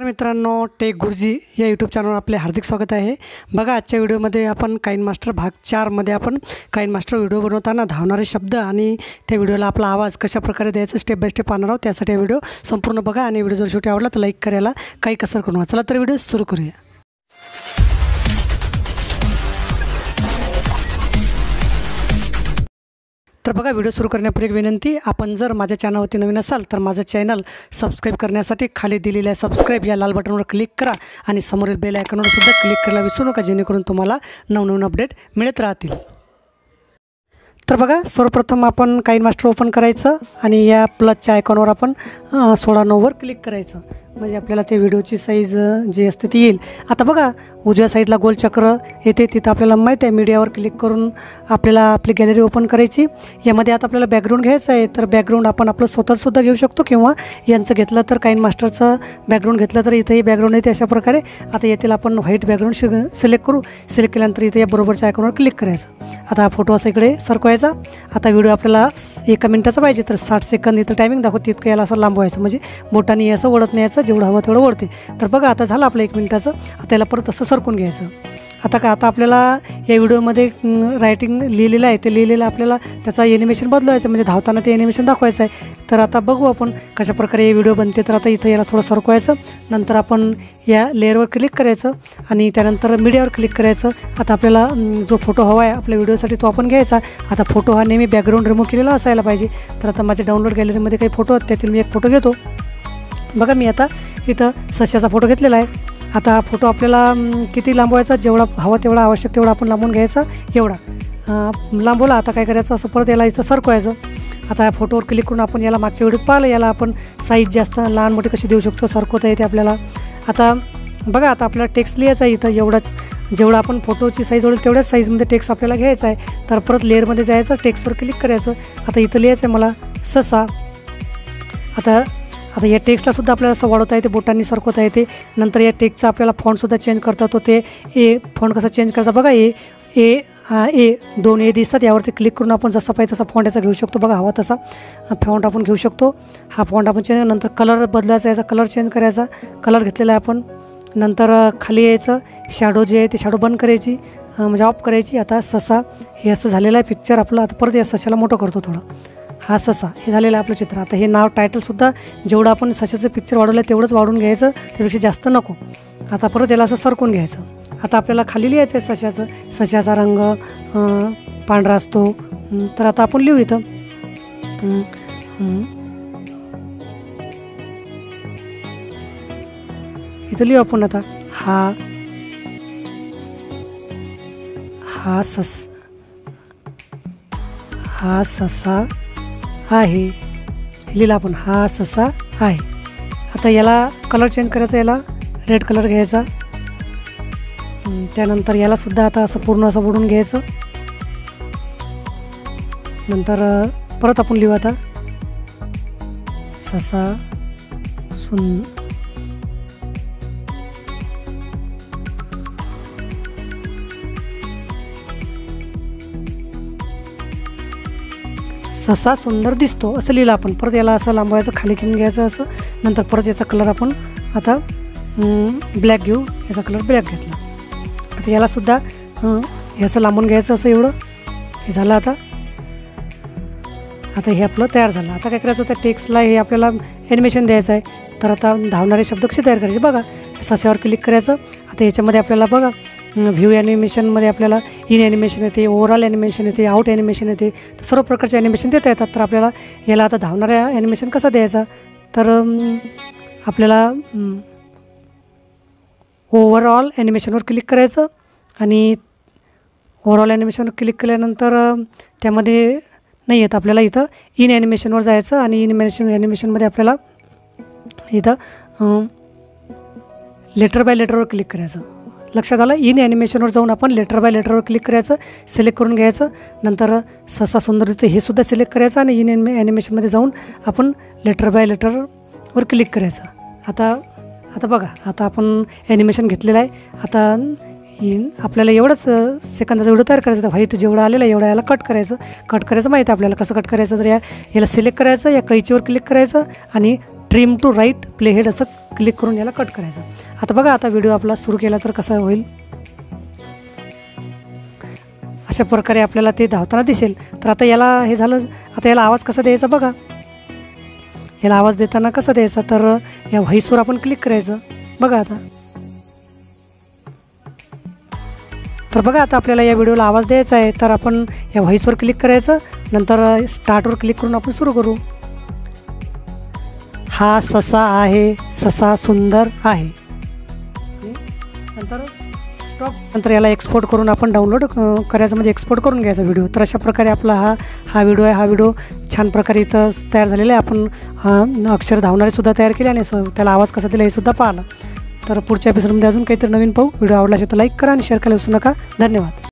मित्रांनो, टेक गुरुजी या यूट्यूब चॅनलवर आपले हार्दिक स्वागत आहे। बघा, आजच्या व्हिडिओमध्ये आपण काइनमास्टर भाग 4 मध्ये आपण काइनमास्टर व्हिडिओ बनवताना धावणारे शब्द आणि त्या व्हिडिओला आपला आवाज कशा प्रकारे द्यायचा स्टेप बाय स्टेप पाहणार आहोत। त्यासाठी हा व्हिडिओ संपूर्ण बघा आणि व्हिडिओ जर शेवटी आवडला तर लाईक करायला काही कसर करू नका। चला तर व्हिडिओ सुरू करूया। तर बघा, व्हिडिओ सुरू करण्यापूर्वी एक विनंती, आपण जर माझ्या चॅनलवरती नवीन असाल तर माझं चॅनल सबस्क्राइब करण्यासाठी खाली दिलेल्या सबस्क्राइब या लाल बटनवर क्लिक करा आणि समोरील बेल आयकॉनवर सुद्धा क्लिक करायला विसरू नका, जेणेकरून तुम्हाला नवनवीन अपडेट मिळत राहतील। तर बघा, सर्वप्रथम आपण काइनमास्टर ओपन करायचं आणि या प्लसच्या आयकॉनवर आपण 16:9 वर क्लिक करायचं, म्हणजे आपल्याला ते व्हिडिओची साईज जी असते ती येईल। आता बघा, उजव्या साईडला गोल चक्र येते, तिथं आपल्याला माहीत आहे मीडियावर क्लिक करून आपल्याला आपली गॅलरी ओपन करायची। यामध्ये आता आपल्याला बॅकग्राऊंड घ्यायचं आहे, तर बॅकग्राऊंड आपण आपलं स्वतःसुद्धा घेऊ शकतो किंवा यांचं घेतलं तर काइनमास्टरचं बॅकग्राऊंड घेतलं तर इथंही बॅकग्राऊंड येते अशा प्रकारे। आता येथील आपण व्हाईट बॅकग्राऊंड सिलेक्ट करू। सिलेक्ट केल्यानंतर इथे या बरोबरच्या आयकॉनवर क्लिक करायचं। आता हा फोटो असा इकडे सरकवायचा। आता व्हिडिओ आपल्याला 1 मिनिटाचा पाहिजे तर 60 सेकंद इथं टायमिंग दाखवते, तितकं याला असं लांबवायचं, म्हणजे बोटाने असं ओढत न्यायचं, जेवढं हवं तेवढं ओढते। तर बघा, आता झालं आपलं 1 मिनिटाचं। आता याला परत असं सरकून घ्यायचं। आता आपल्याला या व्हिडिओमध्ये रायटिंग लिहिलेलं आहे, ते लिहिलेलं आपल्याला त्याचा ॲनिमेशन बदलवायचं, म्हणजे धावताना ते ॲनिमेशन दाखवायचं आहे। तर आता बघू आपण कशा प्रकारे हे व्हिडिओ बनते। तर आता इथं याला थोडं सरकवायचं, नंतर आपण या लेअरवर क्लिक करायचं आणि त्यानंतर मीडियावर क्लिक करायचं। आता आपल्याला जो फोटो हवा आहे आपल्या व्हिडिओसाठी तो आपण घ्यायचा। आता फोटो हा नेहमी बॅकग्राऊंड रिमूव्ह केलेला असायला पाहिजे। तर आता माझ्या डाउनलोड गॅलरीमध्ये काही फोटो आहेत, त्यातील मी एक फोटो घेतो। बघा, मी आता इथं सस्याचा फोटो घेतलेला आहे। आता हा फोटो आपल्याला किती लांबवायचा, जेवढा हवा तेवढा, आवश्यक तेवढा आपण लांबून घ्यायचा, एवढा लांबवला। आता काय करायचं, असं परत याला इथं सरकवायचं। आता या फोटोवर क्लिक करून आपण याला मागच्या व्हिडिओत पाहिलं, याला आपण साईज जास्त लहान मोठी कशी देऊ शकतो, सरकवता येते आपल्याला। आता बघा, आता आपल्याला टेक्स्ट लिहायचा आहे इथं, एवढाच जेवढा आपण फोटोची साईज होईल तेवढ्याच साईजमध्ये टेक्स्ट आपल्याला घ्यायचा आहे। तर परत लेअरमध्ये जायचं, टेक्स्टवर क्लिक करायचं। आता इथं लिहायचं आहे मला ससा। आता या टेक्स्टलासुद्धा आपल्याला असं वाढवता येते, बोटांनी सरकवता येते। नंतर या टेक्स्टचा आपल्याला फॉन्टसुद्धा चेंज करता येतो। ते ए फॉन्ट कसा चेंज करायचा बघा, ए 2 ए दिसतात, यावरती क्लिक करून आपण जसा पाहिजे तसा फॉन्ट याचा घेऊ शकतो। बघा, हवा तसा फॉन्ट आपण घेऊ शकतो। हा फॉन्ट आपण चेंज, नंतर कलर बदलायचा, याचा कलर चेंज करायचा, कलर घेतलेला आहे आपण। नंतर खाली यायचं, शॅडो जे आहे ते शॅडो बंद करायची, म्हणजे ऑफ करायची। आता ससा हे असं झालेलं आहे पिक्चर आपलं। आता परत या सशाला मोठं करतो थोडं, हा ससा हे झालेलं आहे आपलं चित्र। आता हे नाव टायटलसुद्धा जेवढं आपण सशाचं पिक्चर वाढवलं आहे तेवढंच वाढून घ्यायचं, त्यापेक्षा जास्त नको। आता परत याला असं सरकून घ्यायचं। आता आपल्याला खाली लिहायचं आहे सशाचा रंग पांढरा असतो। तर आता आपण लिहू इथं लिहू आपण आता हा ससा आहे, लिहिला आपण, हा ससा आहे। आता याला कलर चेंज करायचा, याला रेड कलर घ्यायचा। त्यानंतर याला सुद्धा आता असं पूर्ण असं बुडून घ्यायचं। नंतर परत आपण लिहू आता ससा ससा सुंदर दिसतो असं लिहिलं आपण। परत याला असं लांबवायचं, खाली घेऊन घ्यायचं असं। नंतर परत याचा कलर आपण आता ब्लॅक घेऊ, याचा कलर ब्लॅक घेतला। आता यालासुद्धा हे असं लांबून घ्यायचं, असं एवढं हे झालं। आता हे आपलं तयार झालं। आता काय करायचं, त्या टेक्स्टला हे आपल्याला ॲनिमेशन द्यायचं आहे। तर आता धावणारे शब्द कसे तयार करायचे बघा, सस्यावर क्लिक करायचं। आता याच्यामध्ये आपल्याला बघा व्ह्यू ॲनिमेशनमध्ये आपल्याला इन ॲनिमेशन येते, ओव्हरऑल ॲनिमेशन येते, आउट ॲनिमेशन येते। तर सर्व प्रकारचे ॲनिमेशन देता येतात। तर आपल्याला याला आता धावणाऱ्या ॲनिमेशन कसा द्यायचा, तर आपल्याला ओव्हरऑल ॲनिमेशनवर क्लिक करायचं आणि ओव्हरऑल ॲनिमेशनवर क्लिक केल्यानंतर त्यामध्ये नाही येत, आपल्याला इथं इन ॲनिमेशनवर जायचं आणि ॲनिमेशनमध्ये आपल्याला इथं लेटर बाय लेटरवर क्लिक करायचं। लक्षात आलं, इन ॲनिमेशनवर जाऊन आपण लेटर बाय लेटरवर क्लिक करायचं, सिलेक्ट करून घ्यायचं। नंतर ससा सुंदर दिसतो हे सुद्धा सिलेक्ट करायचं आणि इन ॲनिमेशनमध्ये जाऊन आपण लेटर बाय लेटरवर क्लिक करायचं। आता बघा, आता आपण ॲनिमेशन घेतलेलं आहे। आता आपल्याला एवढंच सेकंदाचा व्हिडिओ तयार करायचा। व्हाईट जेवढा आलेला आहे एवढा याला कट करायचं माहिती आहे आपल्याला कसं कट करायचं। तर याला सिलेक्ट करायचं, या कैचीवर क्लिक करायचं आणि trim to right play head असं क्लिक करून याला कट करायचं. आता बघा, आता व्हिडिओ आपला सुरू केला तर कसा होईल, अशा प्रकारे आपल्याला ते धावताना दिसेल. तर आता याला हे झालं. आता याला आवाज कसा द्यायचा बघा. याला आवाज देताना कसा द्यायचा, तर या व्हॉईसवर आपण क्लिक करायचं. बघा आता, तर बघा आता आपल्याला या व्हिडिओला आवाज द्यायचा आहे. तर आपण या व्हॉईसवर क्लिक करायचं, नंतर स्टार्टवर क्लिक करून आपण सुरू करू. हा ससा आहे, ससा सुंदर आहे. नंतर स्टॉप. नंतर याला एक्सपोर्ट करून आपण डाउनलोड करायचं, म्हणजे एक्सपोर्ट करून घ्यायचा व्हिडिओ. तर अशा प्रकारे आपला हा व्हिडिओ आहे. हा व्हिडिओ छान प्रकारे इथं तयार झालेला आहे. आपण अक्षर धावणारेसुद्धा तयार केले आणि त्याला आवाज कसा दिला हे सुद्धा पाहिलं. तर पुढच्या एपिसोडमध्ये अजून काहीतरी नवीन पाहू. व्हिडिओ आवडला असेल तर लाईक करा आणि शेअर करायला विसरू नका. धन्यवाद.